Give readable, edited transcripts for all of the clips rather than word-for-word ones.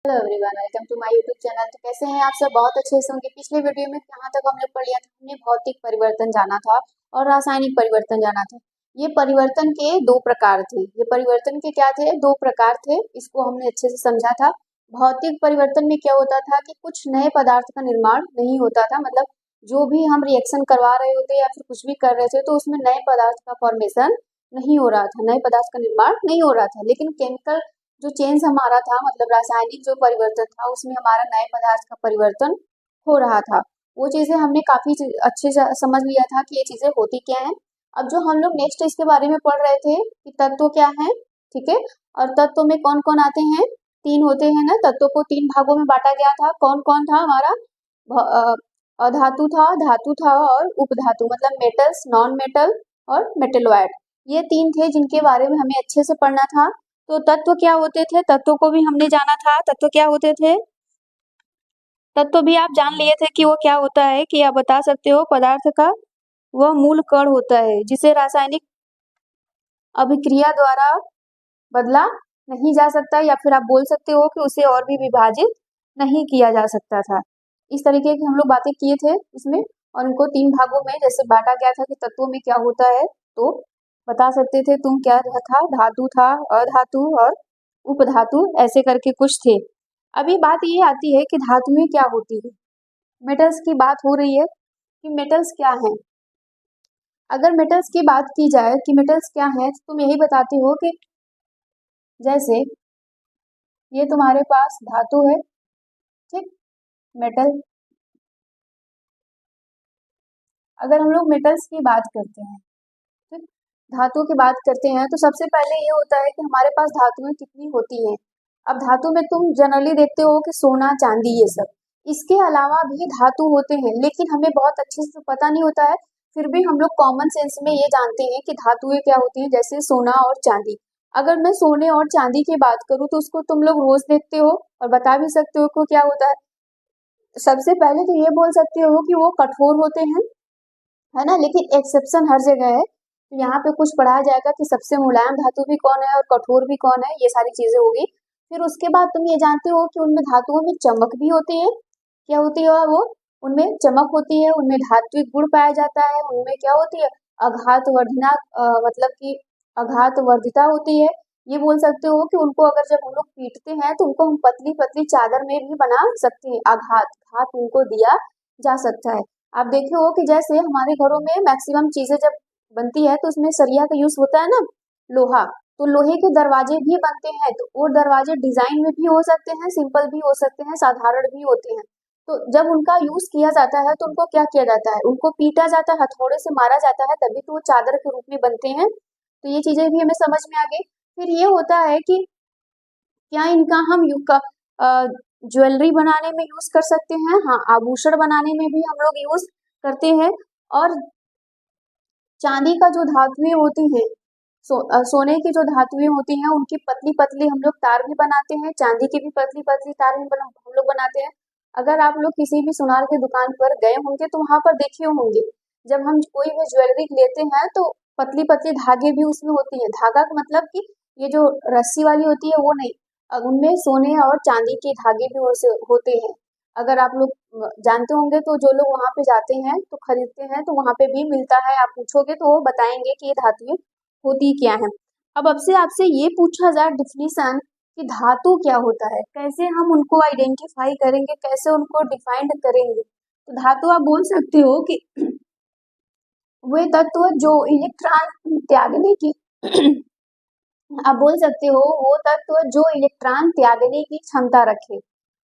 Hello everyone, welcome to my YouTube channel. तो कैसे हैं आप सब? बहुत अच्छे से होंगे। पिछले वीडियो में कहाँ तक हमने पढ़ लिया था? हमने भौतिक परिवर्तन जाना था और रासायनिक परिवर्तन जाना था। ये परिवर्तन के दो प्रकार थे। ये परिवर्तन के क्या थे? दो प्रकार थे। इसको हमने अच्छे से समझा था। भौतिक परिवर्तन में क्या होता था कि कुछ नए पदार्थ का निर्माण नहीं होता था, मतलब जो भी हम रिएक्शन करवा रहे होते या फिर कुछ भी कर रहे थे तो उसमें नए पदार्थ का फॉर्मेशन नहीं हो रहा था, नए पदार्थ का निर्माण नहीं हो रहा था। लेकिन केमिकल जो चेंज हमारा था, मतलब रासायनिक जो परिवर्तन था, उसमें हमारा नए पदार्थ का परिवर्तन हो रहा था। वो चीजें हमने काफी अच्छे से समझ लिया था कि ये चीजें होती क्या हैं। अब जो हम लोग नेक्स्ट इसके बारे में पढ़ रहे थे कि तत्व क्या है, ठीक है। और तत्व में कौन कौन आते हैं? तीन होते हैं ना। तत्व को तीन भागों में बांटा गया था। कौन कौन था हमारा? अधातु था, धातु था और उपधातु, मतलब मेटल्स, नॉन मेटल और मेटेलॉइड। ये तीन थे जिनके बारे में हमें अच्छे से पढ़ना था। तो तत्व क्या होते थे? तत्व को भी हमने जाना था। तत्व क्या होते थे? तत्व भी आप जान लिए थे कि वो क्या होता है, कि आप बता सकते हो? पदार्थ का वह मूल कण होता है जिसे रासायनिक अभिक्रिया द्वारा बदला नहीं जा सकता, या फिर आप बोल सकते हो कि उसे और भी विभाजित नहीं किया जा सकता था। इस तरीके की हम लोग बातें किए थे इसमें, और इनको तीन भागों में जैसे बांटा गया था कि तत्वों में क्या होता है, तो बता सकते थे तुम क्या था? धातु था, अधातु और उपधातु, ऐसे करके कुछ थे। अभी बात ये आती है कि धातुएं क्या होती है। मेटल्स की बात हो रही है कि मेटल्स क्या है। अगर मेटल्स की बात की जाए कि मेटल्स क्या है, तो तुम यही बताते हो कि जैसे ये तुम्हारे पास धातु है, ठीक, मेटल। अगर हम लोग मेटल्स की बात करते हैं, ठीक, धातु की बात करते हैं, तो सबसे पहले ये होता है कि हमारे पास धातुएं कितनी होती हैं। अब धातु में तुम जनरली देखते हो कि सोना, चांदी, ये सब। इसके अलावा भी धातु होते हैं, लेकिन हमें बहुत अच्छे से पता नहीं होता है। फिर भी हम लोग कॉमन सेंस में ये जानते हैं कि धातुएं क्या होती हैं, जैसे सोना और चांदी। अगर मैं सोने और चांदी की बात करूँ तो उसको तुम लोग रोज देखते हो और बता भी सकते हो कि क्या होता है। सबसे पहले तो ये बोल सकते हो कि वो कठोर होते हैं, है ना। लेकिन एक्सेप्शन हर जगह है। तो यहाँ पे कुछ पढ़ाया जाएगा कि सबसे मुलायम धातु भी कौन है और कठोर भी कौन है, ये सारी चीजें होगी। फिर उसके बाद तुम ये जानते हो कि उनमें धातुओं में चमक भी होती है। क्या होती है वो? उनमें चमक होती है, उनमें धात्विक गुण पाया जाता है, उनमें क्या होती है? आघात वर्धना, मतलब कि आघात वर्धिता होती है। ये बोल सकते हो कि उनको अगर जब हम लोग पीटते हैं तो उनको हम पतली पतली चादर में भी बना सकते हैं। आघात घात उनको दिया जा सकता है। आप देखे हो कि जैसे हमारे घरों में मैक्सिमम चीजें जब बनती है तो उसमें सरिया का यूज होता है ना, लोहा। तो लोहे के दरवाजे भी बनते हैं, तो वो दरवाजे डिजाइन में भी हो सकते हैं, सिंपल भी हो सकते हैं, साधारण भी होते हैं। तो जब उनका यूज किया जाता है तो उनको क्या किया जाता है? उनको पीटा जाता है, हथौड़े से मारा जाता है, तभी तो वो चादर के रूप में बनते हैं। तो ये चीजें भी हमें समझ में आ गई। फिर ये होता है कि क्या इनका हम ज्वेलरी बनाने में यूज कर सकते हैं? हाँ, आभूषण बनाने में भी हम लोग यूज करते हैं। और चांदी का जो धातुएं होती हैं, सोने की जो धातुएं होती हैं, उनकी पतली पतली हम लोग तार भी बनाते हैं। चांदी की भी पतली पतली तार हम लोग बनाते हैं। अगर आप लोग किसी भी सुनार की दुकान पर गए होंगे तो वहां पर देखे होंगे, जब हम कोई भी ज्वेलरी लेते हैं तो पतली पतली धागे भी उसमें होती है। धागा का मतलब कि ये जो रस्सी वाली होती है वो नहीं, उनमें सोने और चांदी के धागे भी होते हैं। अगर आप लोग जानते होंगे तो जो लोग वहां पे जाते हैं तो खरीदते हैं, तो वहां पे भी मिलता है। आप पूछोगे तो वो बताएंगे कि ये धातुएं होती क्या है। अब से आपसे ये पूछा जाए डिफिनीशन कि धातु क्या होता है, कैसे हम उनको आइडेंटिफाई करेंगे, कैसे उनको डिफाइंड करेंगे। तो धातु आप बोल सकते हो कि वे तत्व जो इलेक्ट्रॉन त्यागने की आप बोल सकते हो वो तत्व जो इलेक्ट्रॉन त्यागने की क्षमता रखे,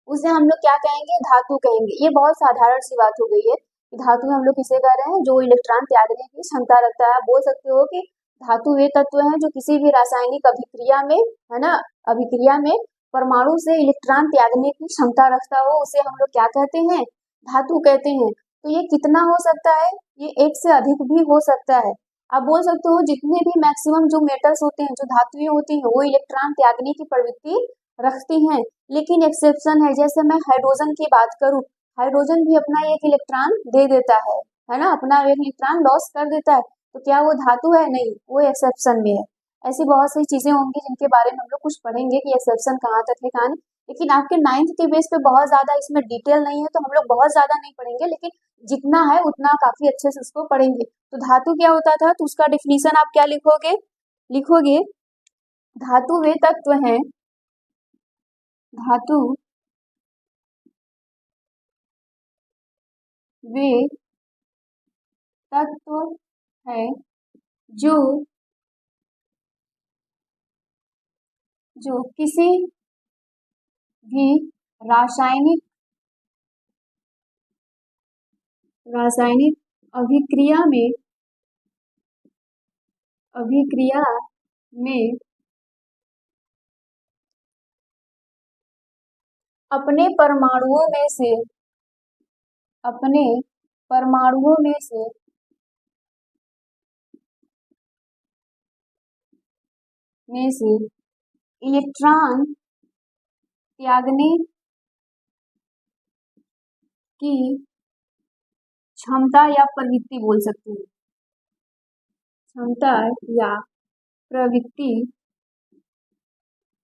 उसे हम लोग क्या कहेंगे? धातु कहेंगे। ये बहुत साधारण सी बात हो गई है कि धातु में हम लोग किसे कह रहे हैं? जो इलेक्ट्रॉन त्यागने की क्षमता रखता है। आप बोल सकते हो कि धातु वे तत्व हैं जो किसी भी रासायनिक अभिक्रिया में, है ना, अभिक्रिया में परमाणु से इलेक्ट्रॉन त्यागने की क्षमता रखता हो, उसे हम लोग क्या कहते हैं? धातु कहते हैं। तो ये कितना हो सकता है? ये एक से अधिक भी हो सकता है। आप बोल सकते हो जितने भी मैक्सिमम जो मेटल्स होते हैं, जो धातुएं होती हैं, वो इलेक्ट्रॉन त्यागने की प्रवृत्ति रखती हैं। लेकिन एक्सेप्शन है। जैसे मैं हाइड्रोजन की बात करूं, हाइड्रोजन भी अपना एक इलेक्ट्रॉन दे देता है ना, अपना एक इलेक्ट्रॉन लॉस कर देता है। तो क्या वो धातु है? नहीं, वो एक्सेप्शन में है। ऐसी बहुत सी चीजें होंगी जिनके बारे में हम लोग कुछ पढ़ेंगे कि एक्सेप्शन कहाँ तक है, कहाँ नहीं। लेकिन आपके 9th के बेस पे बहुत ज्यादा इसमें डिटेल नहीं है, तो हम लोग बहुत ज्यादा नहीं पढ़ेंगे, लेकिन जितना है उतना काफी अच्छे से उसको पढ़ेंगे। तो धातु क्या होता था, तो उसका डिफिनीशन आप क्या लिखोगे, लिखोगे धातु वे तत्व हैं, धातु वे तत्व है जो जो किसी भी रासायनिक रासायनिक अभिक्रिया में अपने परमाणुओं में से इलेक्ट्रॉन त्यागने की क्षमता या प्रवृत्ति बोल सकते हैं, क्षमता या प्रवृत्ति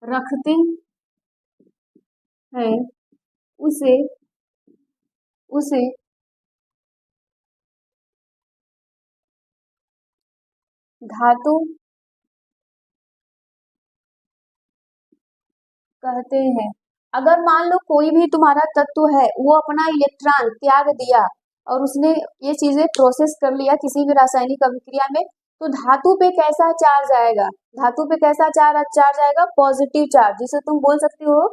रखते हैं, उसे उसे धातु कहते हैं। अगर मान लो कोई भी तुम्हारा तत्व है, वो अपना इलेक्ट्रॉन त्याग दिया और उसने ये चीजें प्रोसेस कर लिया किसी भी रासायनिक अभिक्रिया में, तो धातु पे कैसा चार्ज आएगा, धातु पे कैसा चार्ज आएगा, पॉजिटिव चार्ज, जिसे तुम बोल सकते हो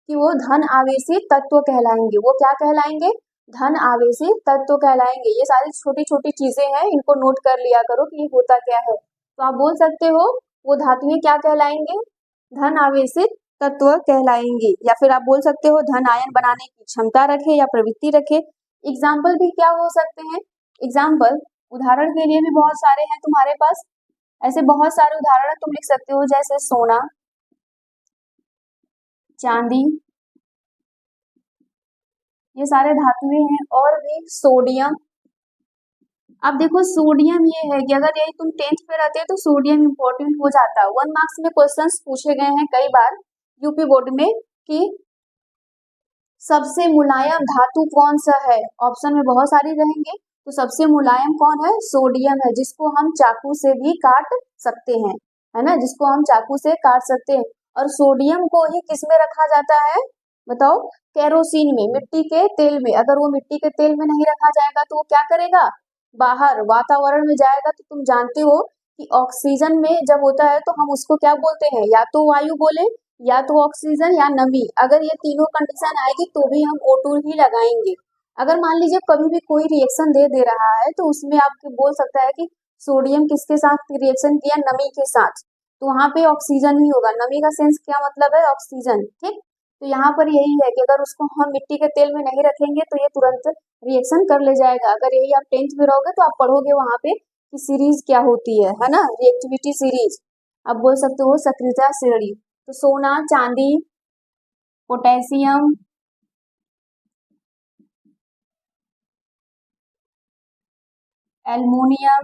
कि वो धन आवेशी तत्व कहलाएंगे। वो क्या कहलाएंगे, धन आवेशी तत्व कहलाएंगे। ये सारी छोटी छोटी चीजें हैं, इनको नोट कर लिया करो कि ये होता क्या है। तो आप बोल सकते हो वो धातुएं क्या कहलाएंगे, धन आवेशित तत्व कहलाएंगे। या फिर आप बोल सकते हो धन आयन बनाने की क्षमता रखे या प्रवृत्ति रखे। एग्जाम्पल भी क्या हो सकते हैं, एग्जाम्पल उदाहरण के लिए भी बहुत सारे हैं तुम्हारे पास, ऐसे बहुत सारे उदाहरण तुम लिख सकते हो, जैसे सोना, चांदी, ये सारे धातुएं हैं। और भी सोडियम। अब देखो सोडियम ये है कि अगर यही तुम 10th पे रहते तो सोडियम इंपॉर्टेंट हो जाता। 1 मार्क्स में क्वेश्चंस पूछे गए हैं कई बार यूपी बोर्ड में कि सबसे मुलायम धातु कौन सा है, ऑप्शन में बहुत सारी रहेंगे, तो सबसे मुलायम कौन है, सोडियम है, जिसको हम चाकू से भी काट सकते हैं, है ना, जिसको हम चाकू से काट सकते हैं। और सोडियम को ही किस में रखा जाता है, बताओ, केरोसिन में, मिट्टी के तेल में। अगर वो मिट्टी के तेल में नहीं रखा जाएगा तो वो क्या करेगा, बाहर वातावरण में जाएगा। तो तुम जानते हो कि ऑक्सीजन में जब होता है तो हम उसको क्या बोलते हैं, या तो वायु बोले, या तो ऑक्सीजन या नमी। अगर ये तीनों कंडीशन आएगी तो भी हम O2 ही लगाएंगे। अगर मान लीजिए कभी भी कोई रिएक्शन दे रहा है तो उसमें आप बोल सकता है कि सोडियम किसके साथ रिएक्शन किया, नमी के साथ, तो वहां पे ऑक्सीजन ही होगा। नमी का सेंस क्या मतलब है, ऑक्सीजन, ठीक। तो यहाँ पर यही है कि अगर उसको हम मिट्टी के तेल में नहीं रखेंगे तो ये तुरंत रिएक्शन कर ले जाएगा। अगर यही आप 10th में रहोगे तो आप पढ़ोगे वहां पे कि सीरीज क्या होती है ना, रिएक्टिविटी सीरीज। आप बोल सकते हो सक्रियता श्रेणी। तो सोना, चांदी, पोटेशियम, एल्युमिनियम,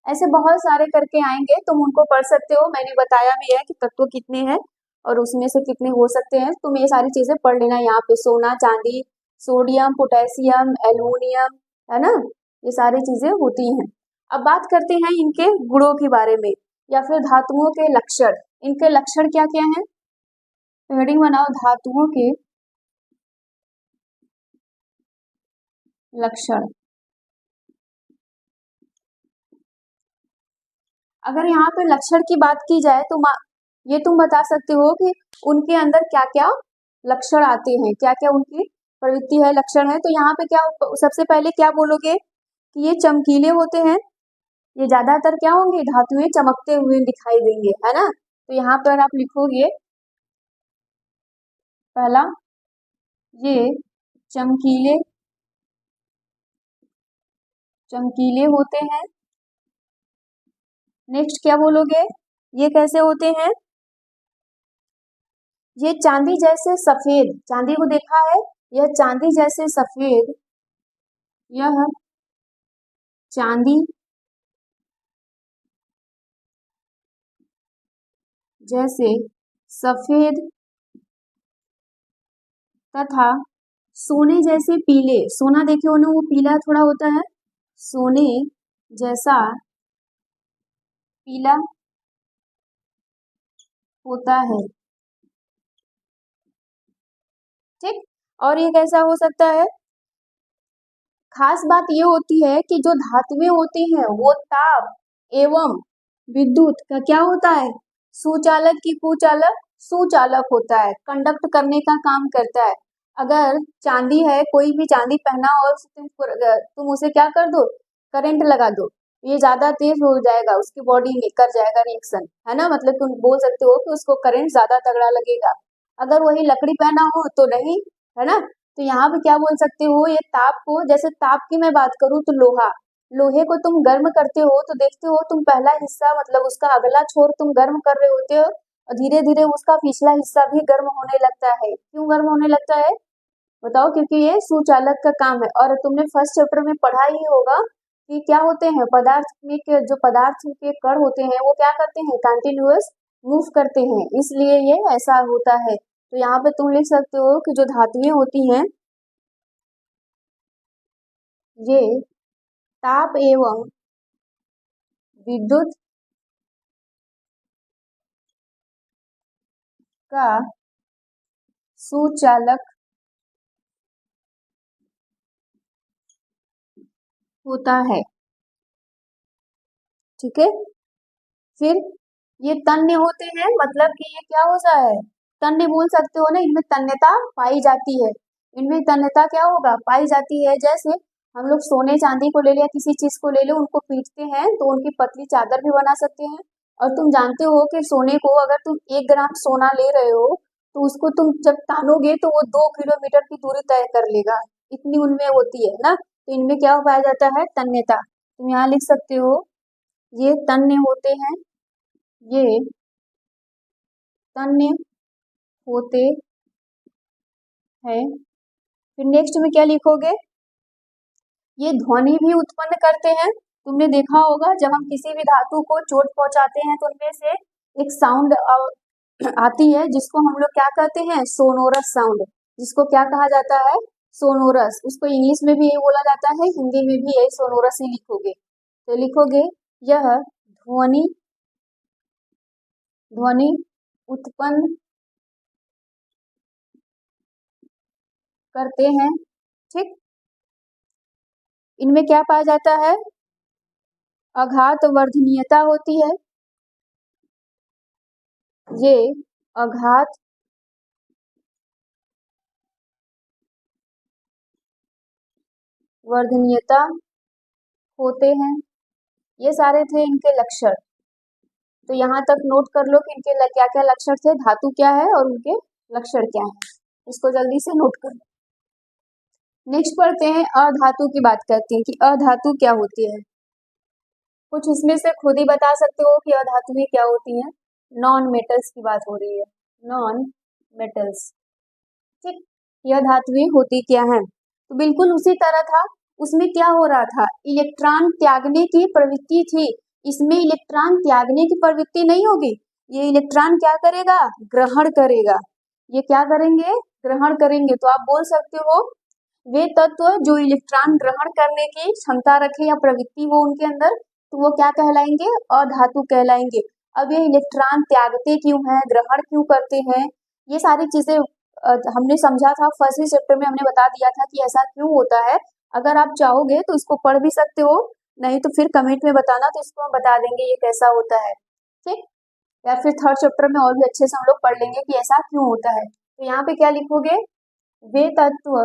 ऐसे बहुत सारे करके आएंगे, तुम उनको पढ़ सकते हो। मैंने बताया भी है कि तत्व कितने हैं और उसमें से कितने हो सकते हैं। तुम ये सारी चीजें पढ़ लेना, यहाँ पे सोना, चांदी, सोडियम, पोटेशियम, एल्युमिनियम, है ना, ये सारी चीजें होती हैं। अब बात करते हैं इनके गुणों के बारे में, या फिर धातुओं के लक्षण। इनके लक्षण क्या क्या हैं, हेडिंग बनाओ, धातुओं के लक्षण। अगर यहाँ पे लक्षण की बात की जाए तो ये तुम बता सकते हो कि उनके अंदर क्या क्या लक्षण आते हैं, क्या क्या उनकी प्रवृत्ति है, लक्षण है। तो यहाँ पे क्या, सबसे पहले क्या बोलोगे कि ये चमकीले होते हैं। ये ज्यादातर क्या होंगे, धातुएं चमकते हुए दिखाई देंगे, है ना। तो यहाँ पर आप लिखोगे पहला, ये चमकीले चमकीले होते हैं। नेक्स्ट क्या बोलोगे, ये कैसे होते हैं, ये चांदी जैसे सफेद, चांदी को देखा है, यह चांदी जैसे सफेद, यह चांदी जैसे सफेद तथा सोने जैसे पीले, सोना देखे हो ना वो पीला थोड़ा होता है, सोने जैसा पीला होता है। ठीक। और ये कैसा हो सकता है? खास बात ये होती है कि जो धातुएं होती हैं वो ताप एवं विद्युत का क्या होता है? सुचालक की कुचालक सुचालक होता है, कंडक्ट करने का काम करता है। अगर चांदी है, कोई भी चांदी पहना और तुम उसे क्या कर दो, करंट लगा दो, ये ज्यादा तेज हो जाएगा, उसकी बॉडी में कर जाएगा रिएक्शन, है ना, मतलब तुम बोल सकते हो कि उसको करंट ज्यादा तगड़ा लगेगा। अगर वही लकड़ी पहना हो तो नहीं, है ना। तो यहाँ पे क्या बोल सकते हो, ये ताप को, जैसे ताप की मैं बात करूँ तो लोहा, लोहे को तुम गर्म करते हो तो देखते हो तुम पहला हिस्सा मतलब उसका अगला छोर तुम गर्म कर रहे होते हो और धीरे धीरे उसका पिछला हिस्सा भी गर्म होने लगता है। क्यों गर्म होने लगता है बताओ? क्योंकि ये सुचालक का काम है। और तुमने फर्स्ट चैप्टर में पढ़ा ही होगा कि क्या होते हैं पदार्थ में के, जो पदार्थ के कण होते हैं वो क्या करते हैं, कंटिन्यूअस मूव करते हैं, इसलिए ये ऐसा होता है। तो यहाँ पे तुम लिख सकते हो कि जो धातुएं होती हैं ये ताप एवं विद्युत का सुचालक होता है। ठीक है। फिर ये तन्य होते हैं, मतलब कि ये क्या होता है, तन्य बोल सकते हो ना, इनमें तन्यता पाई जाती है। इनमें तन्यता क्या होगा, पाई जाती है। जैसे हम लोग सोने चांदी को ले लिया, किसी चीज को ले लो, उनको पीटते हैं तो उनकी पतली चादर भी बना सकते हैं। और तुम जानते हो कि सोने को अगर तुम 1 ग्राम सोना ले रहे हो तो उसको तुम जब तानोगे तो वो 2 किलोमीटर की दूरी तय कर लेगा, इतनी उनमें होती है ना। तो इनमें क्या पाया जाता है, तन्यता। तुम यहाँ लिख सकते हो ये तन्य होते हैं, ये तन्य होते हैं। फिर नेक्स्ट में क्या लिखोगे, ये ध्वनि भी उत्पन्न करते हैं। तुमने देखा होगा जब हम किसी भी धातु को चोट पहुंचाते हैं तो उनमें से एक साउंड आती है जिसको हम लोग क्या कहते हैं, सोनोरस साउंड, जिसको क्या कहा जाता है, सोनोरस। उसको इंग्लिश में भी यही बोला जाता है, हिंदी में भी यही सोनोरस ही लिखोगे। तो लिखोगे यह ध्वनि ध्वनि उत्पन्न करते हैं। ठीक। इनमें क्या पाया जाता है, आघात वर्धनीयता होती है। ये आघात वर्धनीयता होते हैं। ये सारे थे इनके लक्षण। तो यहाँ तक नोट कर लो कि इनके क्या क्या लक्षण थे, धातु क्या है और उनके लक्षण क्या है, इसको जल्दी से नोट कर लो। नेक्स्ट पढ़ते हैं, अधातु की बात करते हैं कि अधातु क्या होती है। कुछ इसमें से खुद ही बता सकते हो कि अधातुएं क्या होती हैं। नॉन मेटल्स की बात हो रही है, नॉन मेटल्स। ठीक। यह धातुएं होती क्या हैं, तो बिल्कुल उसी तरह था। उसमें क्या हो रहा था, इलेक्ट्रॉन त्यागने की प्रवृत्ति थी। इसमें इलेक्ट्रॉन त्यागने की प्रवृत्ति नहीं होगी, ये इलेक्ट्रॉन क्या करेगा, ग्रहण करेगा। ये क्या करेंगे, ग्रहण करेंगे। तो आप बोल सकते हो वे तत्व जो इलेक्ट्रॉन ग्रहण करने की क्षमता रखे या प्रवृत्ति हो उनके अंदर, तो वो क्या कहलाएंगे, अधातु कहलाएंगे। अब ये इलेक्ट्रॉन त्यागते क्यों हैं, ग्रहण क्यों करते हैं, ये सारी चीजें हमने समझा था फर्स्ट ही चैप्टर में, हमने बता दिया था कि ऐसा क्यों होता है। अगर आप चाहोगे तो इसको पढ़ भी सकते हो, नहीं तो फिर कमेंट में बताना, तो इसको हम बता देंगे ये कैसा होता है। ठीक। या फिर थर्ड चैप्टर में और भी अच्छे से हम लोग पढ़ लेंगे कि ऐसा क्यों होता है। तो यहाँ पे क्या लिखोगे, वे तत्व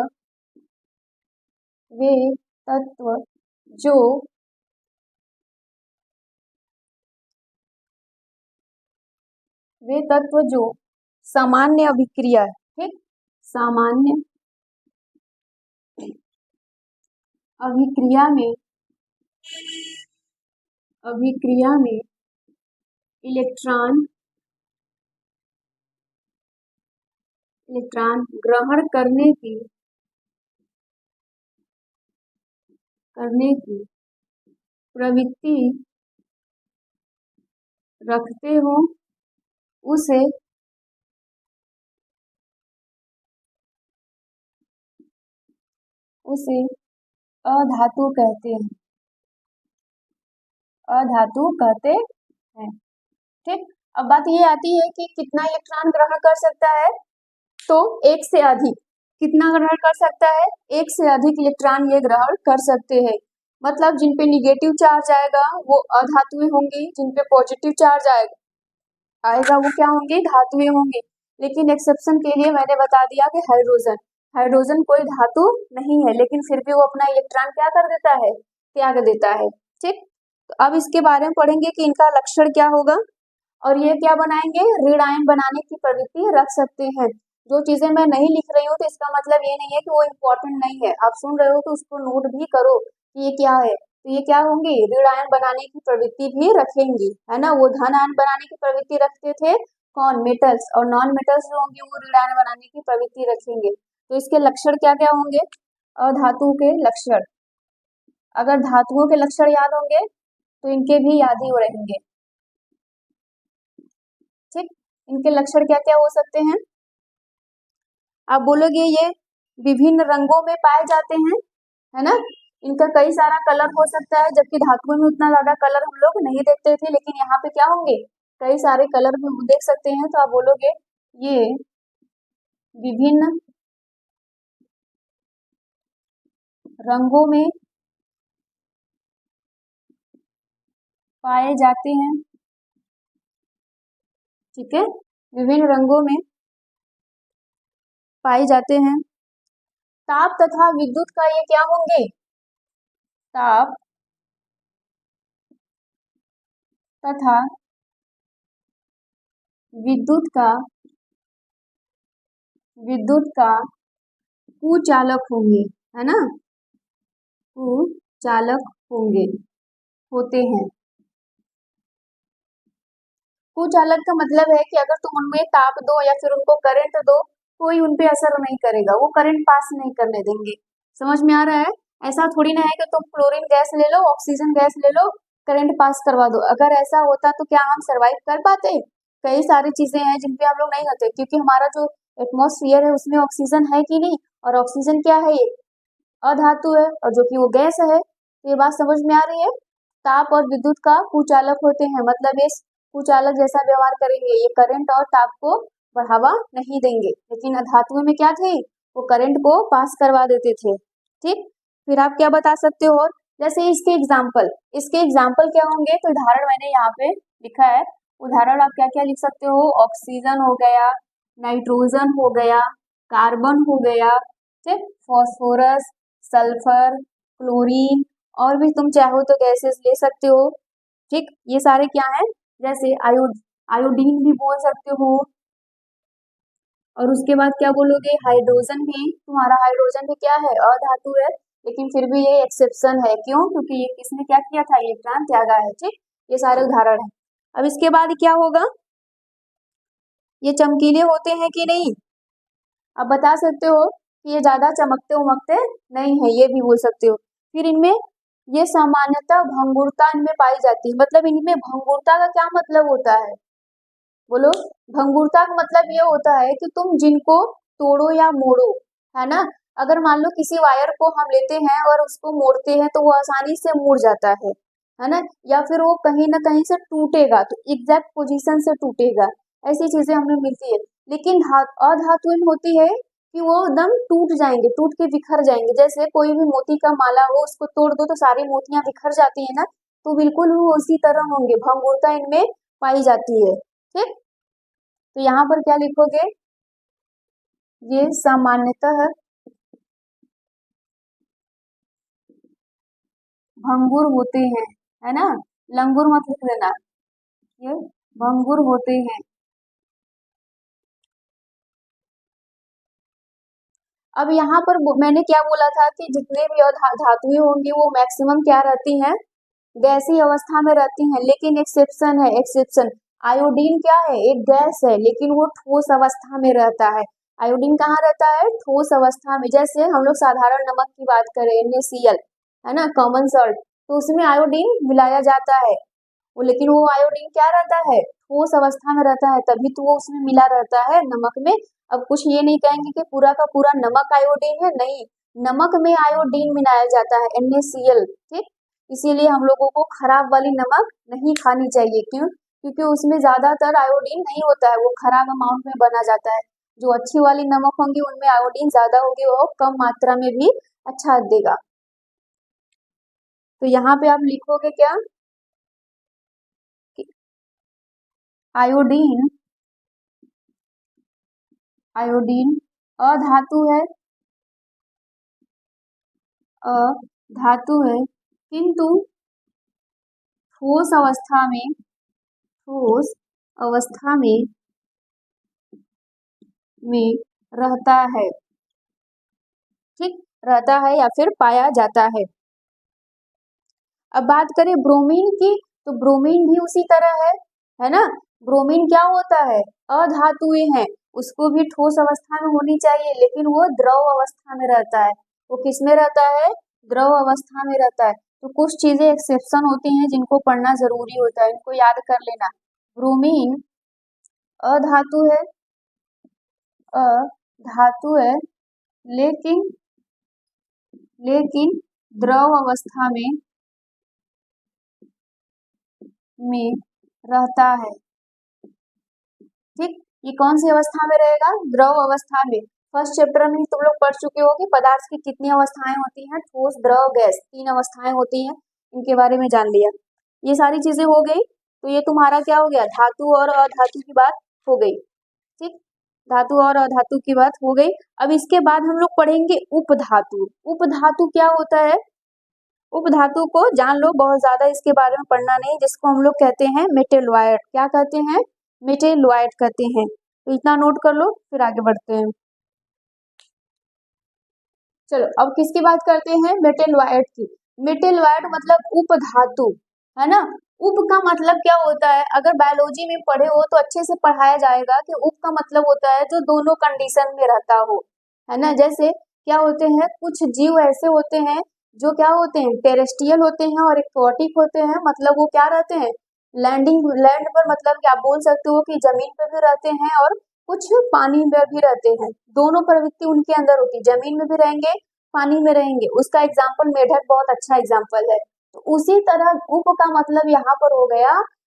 वे तत्व जो वे तत्व जो सामान्य अभिक्रिया, ठीक, सामान्य अभिक्रिया में इलेक्ट्रॉन ग्रहण करने की प्रवृत्ति रखते हो उसे उसे अधातु कहते हैं, अधातु कहते हैं। ठीक। अब बात ये आती है कि कितना इलेक्ट्रॉन ग्रहण कर सकता है, तो एक से अधिक। कितना ग्रहण कर सकता है? एक से अधिक इलेक्ट्रॉन ये ग्रहण कर सकते हैं। मतलब जिन पे निगेटिव चार्ज आएगा वो अधातुएं होंगी, जिन पे पॉजिटिव चार्ज आएगा वो क्या होंगी? धातुएं होंगी। लेकिन एक्सेप्शन के लिए मैंने बता दिया कि हाइड्रोजन, हाइड्रोजन कोई धातु नहीं है, लेकिन फिर भी वो अपना इलेक्ट्रॉन क्या कर देता है? त्याग देता है। ठीक। तो अब इसके बारे में पढ़ेंगे कि इनका लक्षण क्या होगा, और ये क्या बनाएंगे? ऋण आयन बनाने की प्रवृत्ति रख सकते हैं। जो चीजें मैं नहीं लिख रही हूँ तो इसका मतलब ये नहीं है कि वो इम्पोर्टेंट नहीं है। आप सुन रहे हो तो उसको नोट भी करो कि ये क्या है। तो ये क्या होंगी? ऋण आयन बनाने की प्रवृत्ति भी रखेंगी, है ना। वो धन आयन बनाने की प्रवृत्ति रखते थे कौन? मेटल्स। और नॉन मेटल्स जो होंगे वो ऋण आयन बनाने की प्रवृत्ति रखेंगे। तो इसके लक्षण क्या क्या होंगे? अधातु के लक्षण। अगर धातुओं के लक्षण याद होंगे तो इनके भी याद ही हो रहेंगे। ठीक। इनके लक्षण क्या क्या हो सकते हैं? आप बोलोगे ये विभिन्न रंगों में पाए जाते हैं, है ना। इनका कई सारा कलर हो सकता है, जबकि धातुओं में उतना ज्यादा कलर हम लोग नहीं देखते थे, लेकिन यहाँ पे क्या होंगे? कई सारे कलर भी देख सकते हैं। तो आप बोलोगे ये विभिन्न रंगों में पाए जाते हैं। ठीक है, विभिन्न रंगों में पाए जाते हैं। ताप तथा विद्युत का ये क्या होंगे? ताप तथा विद्युत का कुचालक होंगे, है ना। कुचालक होते हैं। कुचालक का मतलब है कि अगर तुम उनमें ताप दो या फिर उनको करंट दो, कोई उन पे असर नहीं करेगा, वो करंट पास नहीं करने देंगे। समझ में आ रहा है? ऐसा थोड़ी ना है कि तुम क्लोरीन गैस ले लो, ऑक्सीजन गैस ले लो, करंट पास करवा दो। अगर ऐसा होता तो क्या हम सरवाइव कर पाते? कई सारी चीजें हैं जिन पे हम लोग नहीं होते, क्योंकि हमारा जो एटमॉस्फेयर है उसमें ऑक्सीजन है कि नहीं, और ऑक्सीजन क्या है? ये अधातु है, और जो कि वो गैस है। तो ये बात समझ में आ रही है? ताप और विद्युत का कुचालक होते हैं, मतलब ये कुचालक जैसा व्यवहार करेंगे, ये करंट और ताप को बढ़ावा नहीं देंगे। लेकिन धातुओं में क्या थे? वो करंट को पास करवा देते थे। ठीक। फिर आप क्या बता सकते हो? और जैसे इसके एग्जाम्पल क्या होंगे? तो उदाहरण मैंने यहाँ पे लिखा है। उदाहरण आप क्या क्या लिख सकते हो? ऑक्सीजन हो गया, नाइट्रोजन हो गया, कार्बन हो गया, ठीक, फॉस्फोरस, सल्फर, क्लोरीन, और भी तुम चाहो तो गैसेस ले सकते हो। ठीक। ये सारे क्या हैं? जैसे आयोडीन भी बोल सकते हो। और उसके बाद क्या बोलोगे? हाइड्रोजन भी। तुम्हारा हाइड्रोजन भी क्या है? अधातु है, लेकिन फिर भी ये एक्सेप्शन है। क्यों? क्योंकि ये किसने क्या किया था? इलेक्ट्रॉन त्यागा है। ठीक। ये सारे उदाहरण है। अब इसके बाद क्या होगा? ये चमकीले होते हैं कि नहीं? आप बता सकते हो कि ये ज्यादा चमकते उमकते नहीं है, ये भी बोल सकते हो। फिर इनमें ये सामान्यतः भंगुरता इनमें पाई जाती है। मतलब इनमें भंगुरता का क्या मतलब होता है? बोलो। भंगुरता का मतलब ये होता है कि तुम जिनको तोड़ो या मोड़ो, है ना। अगर मान लो किसी वायर को हम लेते हैं और उसको मोड़ते हैं तो वो आसानी से मुड़ जाता है ना। या फिर वो कहीं ना कहीं से टूटेगा, तो एग्जैक्ट पोजीशन से टूटेगा। ऐसी चीजें हमें मिलती है। लेकिन अधातु में होती है कि वो एकदम टूट जाएंगे, टूट के बिखर जाएंगे। जैसे कोई भी मोती का माला हो, उसको तोड़ दो तो सारी मोतियां बिखर जाती है ना, तो बिल्कुल वो उसी तरह होंगे। भंगुरता इनमें पाई जाती है। ठीक। तो यहाँ पर क्या लिखोगे? ये सामान्यतः भंगुर होते हैं, है ना। लंगुर मत लिख देना, ये भंगुर होते हैं। अब यहाँ पर मैंने क्या बोला था कि जितने भी धातुएं होंगी वो मैक्सिमम क्या रहती हैं? गैसीय अवस्था में रहती हैं। लेकिन एक्सेप्शन है, एक्सेप्शन। आयोडीन क्या है? एक गैस है, लेकिन वो ठोस अवस्था में रहता है। आयोडीन कहाँ रहता है? ठोस अवस्था में। जैसे हम लोग साधारण नमक की बात करें, NaCl, है ना, कॉमन सॉल्ट, तो उसमें आयोडीन मिलाया जाता है। वो लेकिन वो आयोडीन क्या रहता है, ठोस अवस्था में रहता है, तभी तो वो उसमें मिला रहता है नमक में। अब कुछ ये नहीं कहेंगे कि पूरा का पूरा नमक आयोडीन है, नहीं, नमक में आयोडीन मिलाया जाता है, NaCl, ठीक। इसीलिए हम लोगों को खराब वाली नमक नहीं खानी चाहिए। क्यों? क्योंकि उसमें ज्यादातर आयोडीन नहीं होता है, वो खराब अमाउंट में बना जाता है। जो अच्छी वाली नमक होंगी उनमें आयोडीन ज्यादा होगी, वो कम मात्रा में भी अच्छा देगा। तो यहाँ पे आप लिखोगे क्या कि आयोडीन, आयोडीन अधातु है, अधातु है, किंतु ठोस अवस्था में, ठोस अवस्था में रहता है, ठीक, रहता है या फिर पाया जाता है। अब बात करें ब्रोमीन की, तो ब्रोमीन भी उसी तरह है ना। ब्रोमीन क्या होता है, अधातुएं हैं, उसको भी ठोस अवस्था में होनी चाहिए, लेकिन वो द्रव अवस्था में रहता है। वो किस में रहता है, द्रव अवस्था में रहता है। तो कुछ चीजें एक्सेप्शन होती हैं जिनको पढ़ना जरूरी होता है, इनको याद कर लेना। ब्रोमीन अधातु है, अधातु है, लेकिन लेकिन द्रव अवस्था में रहता है, ठीक। ये कौन सी अवस्था में रहेगा, द्रव अवस्था में। फर्स्ट चैप्टर में तुम लोग पढ़ चुके हो कि पदार्थ की कितनी अवस्थाएं होती हैं, ठोस, द्रव, गैस, 3 अवस्थाएं होती हैं, इनके बारे में जान लिया। ये सारी चीजें हो गई, तो ये तुम्हारा क्या हो गया, धातु और अधातु की बात हो गई, ठीक। धातु और अधातु की बात हो गई। अब इसके बाद हम लोग पढ़ेंगे उपधातु। उपधातु क्या होता है, उपधातु को जान लो, बहुत ज्यादा इसके बारे में पढ़ना नहीं, जिसको हम लोग कहते हैं मेटेलॉयड। क्या कहते हैं, मेटेलॉयड कहते हैं। तो इतना नोट कर लो, फिर आगे बढ़ते हैं। चलो अब किसकी बात करते हैं, मेटेलॉयड की। मेटेलॉयड मतलब उपधातु, है ना। उप का मतलब क्या होता है, अगर बायोलॉजी में पढ़े हो तो अच्छे से पढ़ाया जाएगा कि उप का मतलब होता है जो दोनों कंडीशन में रहता हो, है ना। जैसे क्या होते हैं, कुछ जीव ऐसे होते हैं जो क्या होते हैं, टेरेस्ट्रियल होते हैं और एक्वाटिक होते हैं, मतलब वो क्या रहते हैं, लैंड पर, मतलब क्या बोल सकते हो कि जमीन पे भी रहते हैं और कुछ पानी में भी रहते हैं। दोनों प्रवृत्ति उनके अंदर होती है, जमीन में भी रहेंगे, पानी में रहेंगे। उसका एग्जाम्पल मेढक बहुत अच्छा एग्जाम्पल है। तो उसी तरह उप का मतलब यहाँ पर हो गया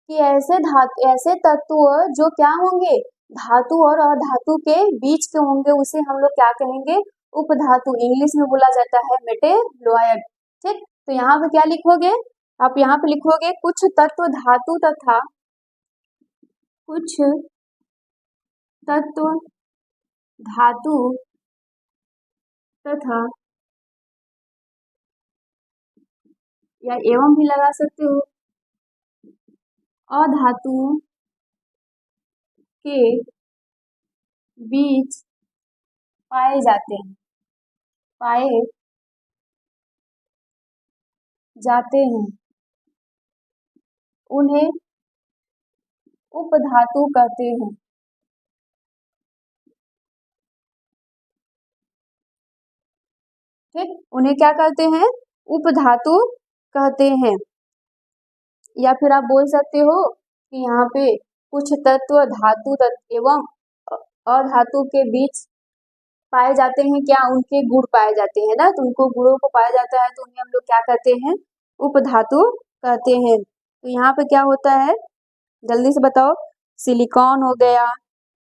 कि ऐसे धातु, ऐसे तत्व जो क्या होंगे, धातु और अधातु के बीच के होंगे, उसे हम लोग क्या कहेंगे, उपधातु। इंग्लिश में बोला जाता है मेटेलॉयड, ठीक। तो यहाँ पे क्या लिखोगे, आप यहाँ पे लिखोगे कुछ तत्व धातु तथा, कुछ तत्व धातु तथा, या एवं भी लगा सकते हो, अधातु के बीच पाए जाते हैं, पाए जाते हैं, उन्हें उपधातु कहते हैं, ठीक। उन्हें क्या कहते हैं, उपधातु कहते हैं। या फिर आप बोल सकते हो कि यहाँ पे कुछ तत्व धातु तत्व एवं अधातु के बीच पाए जाते हैं, क्या, उनके गुण पाए जाते हैं ना, तो उनको गुणों को पाया जाता है, तो उन्हें हम लोग क्या कहते हैं, उपधातु कहते हैं। तो यहाँ पे क्या होता है, जल्दी से बताओ, सिलिकॉन हो गया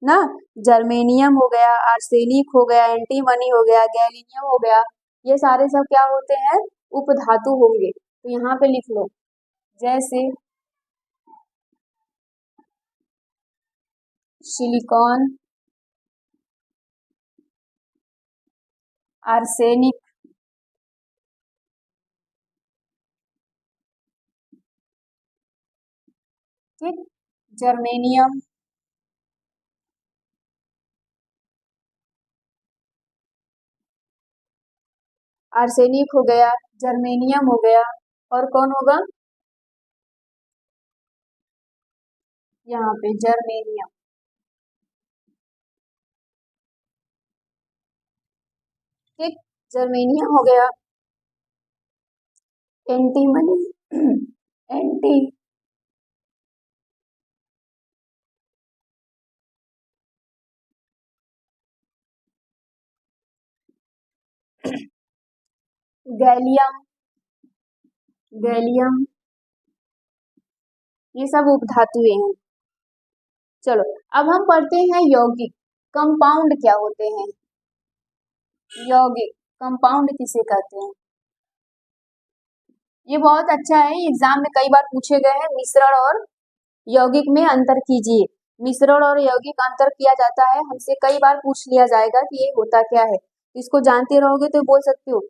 ना, जर्मेनियम हो गया, आर्सेनिक हो गया, एंटीमनी हो गया, गैलीनियम हो गया, ये सारे सब क्या होते हैं, उपधातु होंगे। तो यहाँ पे लिख लो, जैसे सिलिकॉन, आर्सेनिक, ठीक, जर्मेनियम, आर्सेनिक हो गया, जर्मेनियम हो गया, और कौन होगा, यहाँ पे जर्मेनियम, ठीक, जर्मेनियम हो गया। एंटीमनी, एंटी गैलियम, गैलियम, ये सब उपधातुएं हैं। चलो अब हम पढ़ते हैं यौगिक। कंपाउंड क्या होते हैं? यौगिक कंपाउंड किसे कहते हैं? ये बहुत अच्छा है, एग्जाम में कई बार पूछे गए हैं। मिश्रण और यौगिक में अंतर कीजिए। मिश्रण और यौगिक अंतर किया जाता है, हमसे कई बार पूछ लिया जाएगा कि ये होता क्या है। इसको जानते रहोगे तो बोल सकते हो।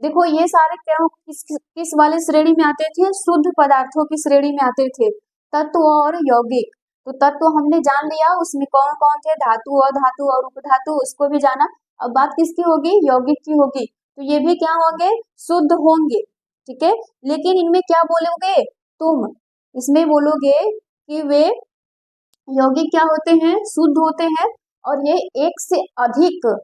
देखो ये सारे क्या किस वाले श्रेणी में आते थे? शुद्ध पदार्थों की श्रेणी में आते थे, तत्व और यौगिक। तो तत्व हमने जान लिया, उसमें कौन कौन थे, धातु, अधातु और उपधातु, उसको भी जाना। अब बात किसकी होगी? यौगिक की होगी। तो ये भी क्या होंगे? शुद्ध होंगे, ठीक है। लेकिन इनमें क्या बोलोगे तुम? इसमें बोलोगे कि वे यौगिक क्या होते हैं? शुद्ध होते हैं, और ये एक से अधिक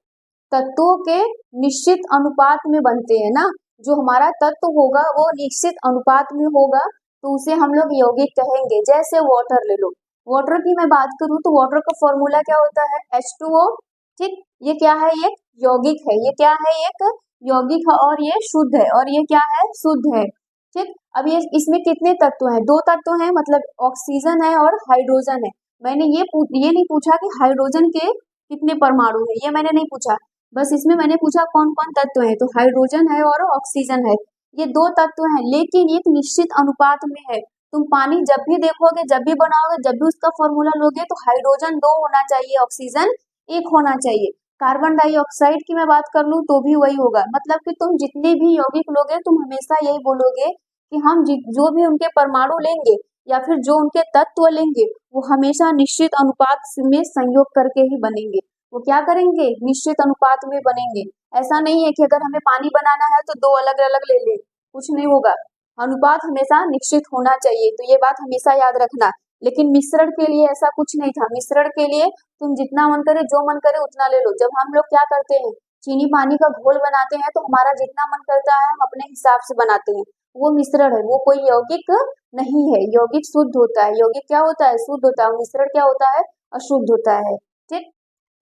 तत्वों के निश्चित अनुपात में बनते हैं ना। जो हमारा तत्व होगा वो निश्चित अनुपात में होगा, तो उसे हम लोग यौगिक कहेंगे। जैसे वाटर ले लो, वाटर की मैं बात करूं तो वाटर का फॉर्मूला क्या होता है? H2O, ठीक। ये क्या है? एक यौगिक है। ये क्या है? एक यौगिक है, और ये शुद्ध है, और ये क्या है? शुद्ध है, ठीक। अब ये इसमें कितने तत्व हैं? दो तत्व हैं, मतलब ऑक्सीजन है और हाइड्रोजन है। मैंने ये नहीं पूछा कि हाइड्रोजन के कितने परमाणु है, ये मैंने नहीं पूछा। बस इसमें मैंने पूछा कौन कौन तत्व है, तो हाइड्रोजन है और ऑक्सीजन है। ये दो तत्व हैं, लेकिन एक निश्चित अनुपात में है। तुम पानी जब भी देखोगे, जब भी बनाओगे, जब भी उसका फॉर्मूला लोगे, तो हाइड्रोजन 2 होना चाहिए, ऑक्सीजन 1 होना चाहिए। कार्बन डाइऑक्साइड की मैं बात कर लूं तो भी वही होगा। मतलब कि तुम जितने भी यौगिक लोगे, तुम हमेशा यही बोलोगे कि हम जो भी उनके परमाणु लेंगे या फिर जो उनके तत्व लेंगे, वो हमेशा निश्चित अनुपात में संयोग करके ही बनेंगे। वो क्या करेंगे? निश्चित अनुपात में बनेंगे। ऐसा नहीं है कि अगर हमें पानी बनाना है तो दो अलग अलग ले ले, कुछ नहीं होगा। अनुपात हमेशा निश्चित होना चाहिए, तो ये बात हमेशा याद रखना। लेकिन मिश्रण के लिए ऐसा कुछ नहीं था। मिश्रण के लिए तुम जितना मन करे, जो मन करे उतना ले लो। जब हम लोग क्या करते हैं, चीनी पानी का घोल बनाते हैं, तो हमारा जितना मन करता है हम अपने हिसाब से बनाते हैं, वो मिश्रण है, वो कोई यौगिक नहीं है। यौगिक शुद्ध होता है। यौगिक क्या होता है? शुद्ध होता है। मिश्रण क्या होता है? अशुद्ध होता है, ठीक।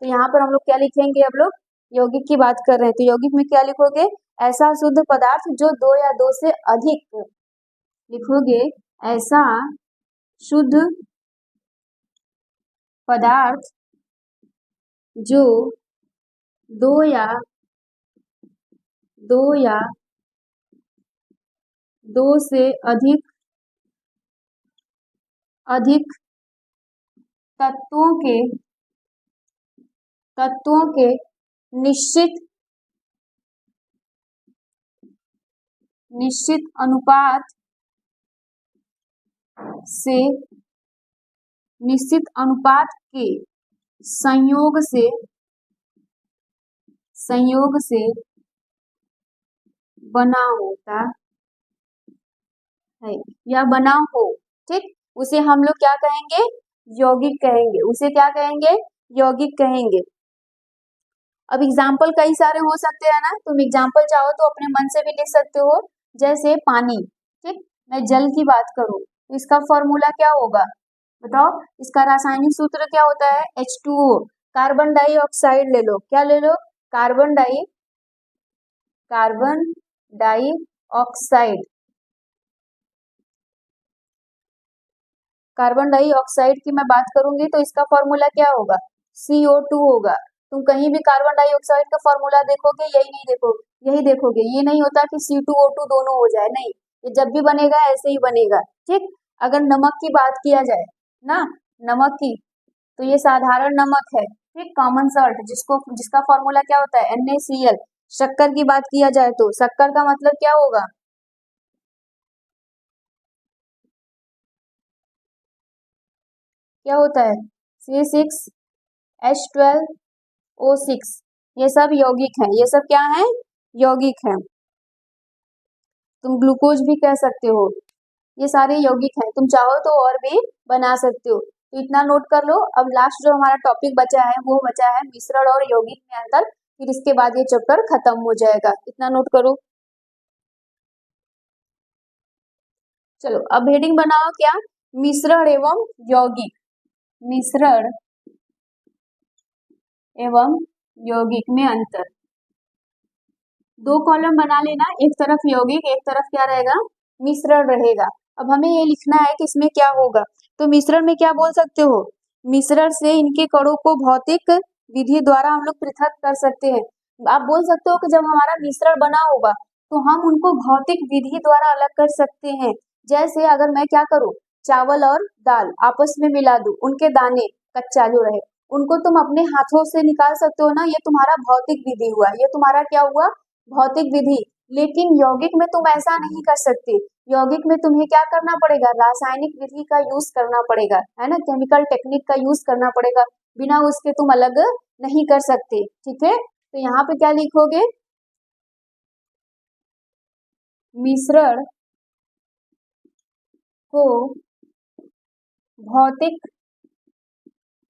तो यहाँ पर हम लोग क्या लिखेंगे? अब लोग यौगिक की बात कर रहे हैं, तो यौगिक में क्या लिखोगे? ऐसा शुद्ध पदार्थ जो दो या दो से अधिक, लिखोगे ऐसा शुद्ध पदार्थ जो दो या दो या दो से अधिक अधिक तत्वों के निश्चित अनुपात से निश्चित अनुपात के संयोग से बना होता है या बना हो, ठीक। उसे हम लोग क्या कहेंगे? यौगिक कहेंगे। उसे क्या कहेंगे? यौगिक कहेंगे। अब एग्जाम्पल कई सारे हो सकते हैं ना, तुम एग्जाम्पल चाहो तो अपने मन से भी लिख सकते हो। जैसे पानी, ठीक। मैं जल की बात करूं तो इसका फॉर्मूला क्या होगा? बताओ। इसका रासायनिक सूत्र क्या होता है? H2O। कार्बन डाइऑक्साइड ले लो, क्या ले लो? Carbon dioxide. कार्बन डाइऑक्साइड की मैं बात करूंगी तो इसका फॉर्मूला क्या होगा? CO2 होगा। तुम कहीं भी कार्बन डाइऑक्साइड का फॉर्मूला देखोगे, यही देखोगे। ये नहीं होता कि C2O2 दोनों हो जाए, नहीं। ये जब भी बनेगा ऐसे ही बनेगा, ठीक। अगर नमक की बात किया जाए ना, नमक की, तो ये साधारण नमक है, ठीक, कॉमन सॉल्ट, जिसका फॉर्मूला क्या होता है? NaCl। शक्कर की बात किया जाए तो शक्कर का मतलब क्या होगा? क्या होता है? C6H12O6। ये सब यौगिक हैं। ये सब क्या है? यौगिक हैं। तुम ग्लूकोज भी कह सकते हो। ये सारे यौगिक हैं। तुम चाहो तो और भी बना सकते हो। तो इतना नोट कर लो। अब लास्ट जो हमारा टॉपिक बचा है वो बचा है मिश्रण और यौगिक में अंतर। फिर इसके बाद ये चैप्टर खत्म हो जाएगा। इतना नोट करो। चलो अब हेडिंग बनाओ क्या, मिश्रण एवं यौगिक, मिश्रण एवं यौगिक में अंतर। दो कॉलम बना लेना, एक तरफ यौगिक एक तरफ क्या रहेगा, मिश्रण रहेगा। अब हमें ये लिखना है कि इसमें क्या होगा, तो मिश्रण में क्या बोल सकते हो, मिश्रण से इनके कणों को भौतिक विधि द्वारा हम लोग पृथक कर सकते हैं। आप बोल सकते हो कि जब हमारा मिश्रण बना होगा तो हम उनको भौतिक विधि द्वारा अलग कर सकते हैं। जैसे अगर मैं क्या करूं, चावल और दाल आपस में मिला दूं, उनके दाने कच्चा जो रहे उनको तुम अपने हाथों से निकाल सकते हो ना, ये तुम्हारा भौतिक विधि हुआ, ये तुम्हारा क्या हुआ, भौतिक विधि। लेकिन यौगिक में तुम ऐसा नहीं कर सकते, यौगिक में तुम्हें क्या करना पड़ेगा, रासायनिक विधि का यूज करना पड़ेगा, है ना, केमिकल टेक्निक का यूज करना पड़ेगा, बिना उसके तुम अलग नहीं कर सकते। ठीक है, तो यहाँ पे क्या लिखोगे, मिश्रण को भौतिक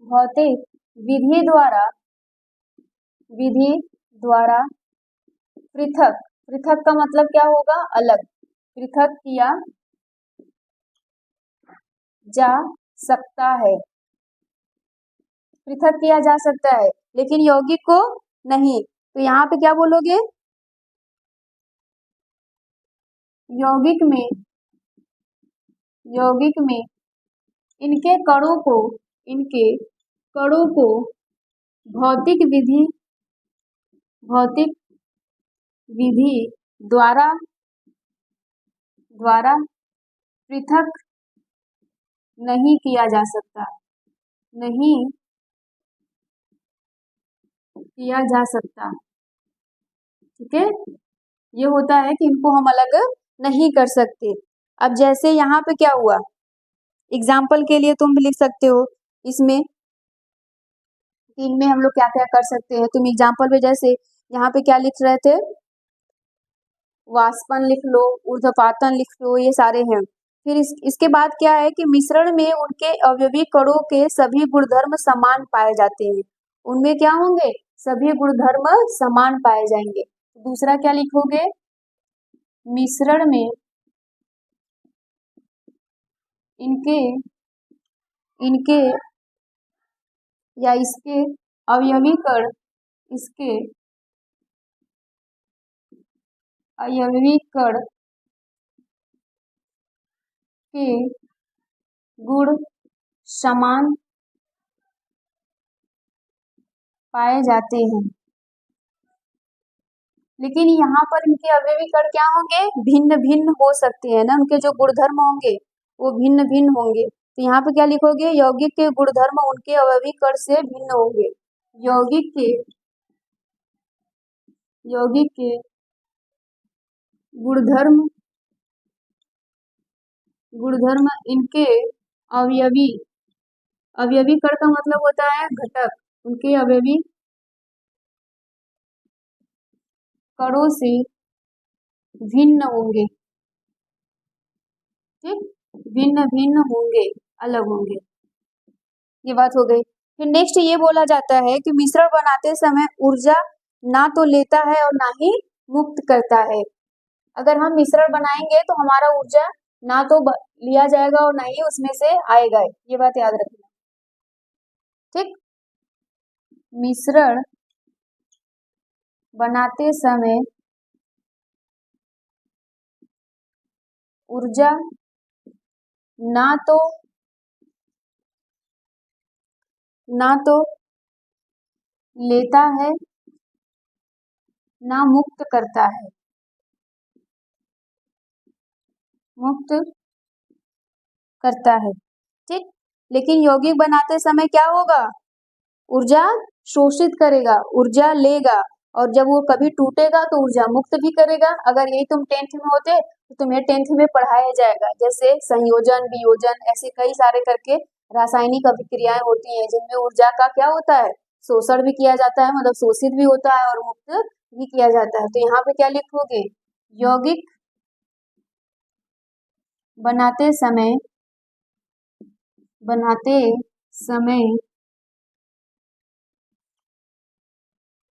भौतिक विधि द्वारा पृथक, पृथक का मतलब क्या होगा, अलग, पृथक किया जा सकता है, पृथक किया जा सकता है, लेकिन यौगिक को नहीं। तो यहाँ पे क्या बोलोगे, यौगिक में इनके कणों को भौतिक विधि द्वारा पृथक नहीं किया जा सकता, नहीं किया जा सकता। ठीक है, ये होता है कि इनको हम अलग नहीं कर सकते। अब जैसे यहाँ पे क्या हुआ, एग्जाम्पल के लिए तुम भी लिख सकते हो इसमें, इनमें हम लोग क्या क्या कर सकते हैं, तुम एग्जाम्पल में जैसे यहाँ पे क्या लिख रहे थे, वाष्पन लिख लो, ऊर्ध्वपातन लिख लो, ये सारे हैं। फिर इसके बाद क्या है कि मिश्रण में उनके अवयवी कणों के सभी गुणधर्म समान पाए जाते हैं, उनमें क्या होंगे, सभी गुणधर्म समान पाए जाएंगे। दूसरा क्या लिखोगे, मिश्रण में इनके इनके या इसके अवयवी कण, इसके अवयवी कण के गुण समान पाए जाते हैं, लेकिन यहाँ पर इनके अवयवी कण क्या होंगे, भिन्न भिन्न हो सकते हैं ना, उनके जो गुणधर्म होंगे वो भिन्न भिन्न होंगे। तो यहाँ पे क्या लिखोगे, यौगिक के गुणधर्म उनके अवयवी कण से भिन्न होंगे, यौगिक के गुणधर्म इनके अवयवी अवयवी कण का मतलब होता है घटक, उनके अवयवी कणों से भिन्न होंगे। ठीक, भिन्न भिन्न होंगे, अलग होंगे, ये बात हो गई। फिर नेक्स्ट ये बोला जाता है कि मिश्रण बनाते समय ऊर्जा ना तो लेता है और ना ही मुक्त करता है। अगर हम मिश्रण बनाएंगे तो हमारा ऊर्जा ना तो लिया जाएगा और ना ही उसमें से आएगा, ये बात याद रखना। ठीक, मिश्रण बनाते समय ऊर्जा ना तो लेता है ना मुक्त करता है, मुक्त करता है। ठीक, लेकिन यौगिक बनाते समय क्या होगा, ऊर्जा शोषित करेगा, ऊर्जा लेगा, और जब वो कभी टूटेगा तो ऊर्जा मुक्त भी करेगा। अगर यही तुम 10th में होते तो तुम्हें 10th में पढ़ाया जाएगा, जैसे संयोजन, वियोजन, ऐसे कई सारे करके रासायनिक अभिक्रियाएं होती हैं जिनमें ऊर्जा का क्या होता है, शोषण भी किया जाता है, मतलब शोषित भी होता है और मुक्त भी किया जाता है। तो यहाँ पे क्या लिखोगे, यौगिक बनाते समय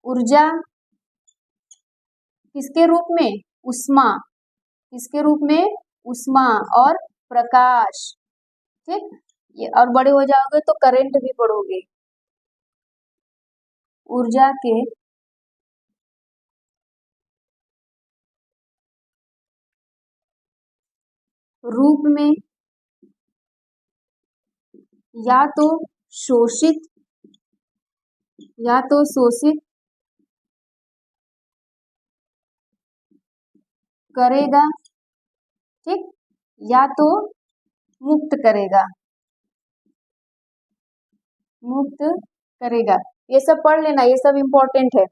ऊर्जा किसके रूप में, उष्मा, किसके रूप में, उष्मा और प्रकाश। ठीक, ये और बड़े हो जाओगे तो करंट भी पढ़ोगे। ऊर्जा के रूप में या तो शोषित करेगा, ठीक, या तो मुक्त करेगा, मुक्त करेगा। ये सब पढ़ लेना, ये सब इम्पोर्टेंट है।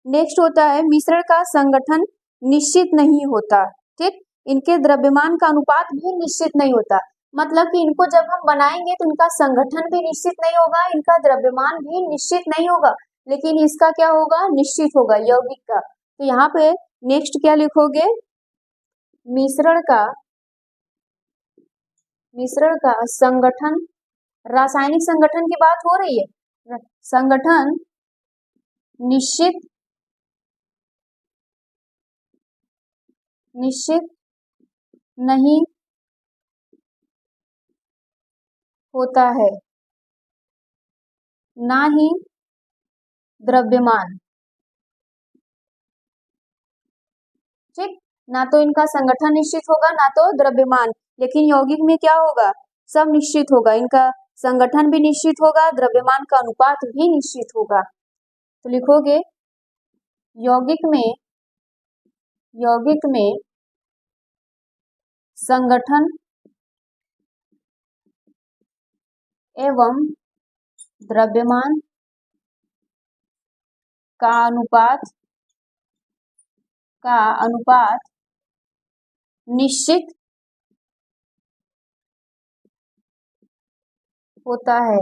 नेक्स्ट होता है मिश्रण का संगठन निश्चित नहीं होता। ठीक, इनके द्रव्यमान का अनुपात भी निश्चित नहीं होता, मतलब कि इनको जब हम बनाएंगे तो इनका संगठन भी निश्चित नहीं होगा, इनका द्रव्यमान भी निश्चित नहीं होगा, लेकिन इसका क्या होगा, निश्चित होगा, यौगिक का। तो यहाँ पे नेक्स्ट क्या लिखोगे, मिश्रण का संगठन, रासायनिक संगठन की बात हो रही है, संगठन निश्चित नहीं होता है, ना ही द्रव्यमान। ठीक, ना तो इनका संगठन निश्चित होगा, ना तो द्रव्यमान, लेकिन यौगिक में क्या होगा, सब निश्चित होगा, इनका संगठन भी निश्चित होगा, द्रव्यमान का अनुपात भी निश्चित होगा। तो लिखोगे यौगिक में संगठन एवं द्रव्यमान का अनुपात निश्चित होता है।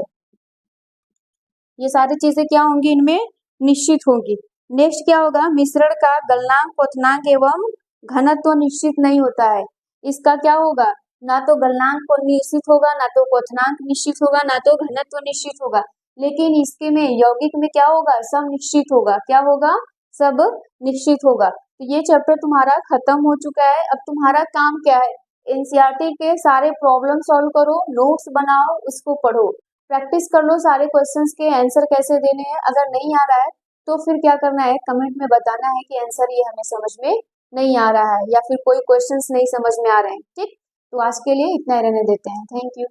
ये सारी चीजें क्या होंगी, इनमें निश्चित होगी। नेक्स्ट क्या होगा, मिश्रण का गलनांक, क्वथनांक एवं घनत्व निश्चित नहीं होता है। इसका क्या होगा, ना तो गलनांक निश्चित होगा, ना तो क्वथनांक निश्चित होगा, ना तो घनत्व निश्चित होगा, लेकिन इसके में यौगिक में क्या होगा, सब निश्चित होगा। क्या होगा, सब निश्चित होगा। तो ये चैप्टर तुम्हारा खत्म हो चुका है। अब तुम्हारा काम क्या है, एनसीईआरटी के सारे प्रॉब्लम सॉल्व करो, नोट्स बनाओ, उसको पढ़ो, प्रैक्टिस कर लो सारे क्वेश्चंस के आंसर कैसे देने हैं। अगर नहीं आ रहा है तो फिर क्या करना है, कमेंट में बताना है कि आंसर ये हमें समझ में नहीं आ रहा है, या फिर कोई क्वेश्चंस नहीं समझ में आ रहे हैं। ठीक, तो आज के लिए इतना ही रहने देते हैं। Thank you.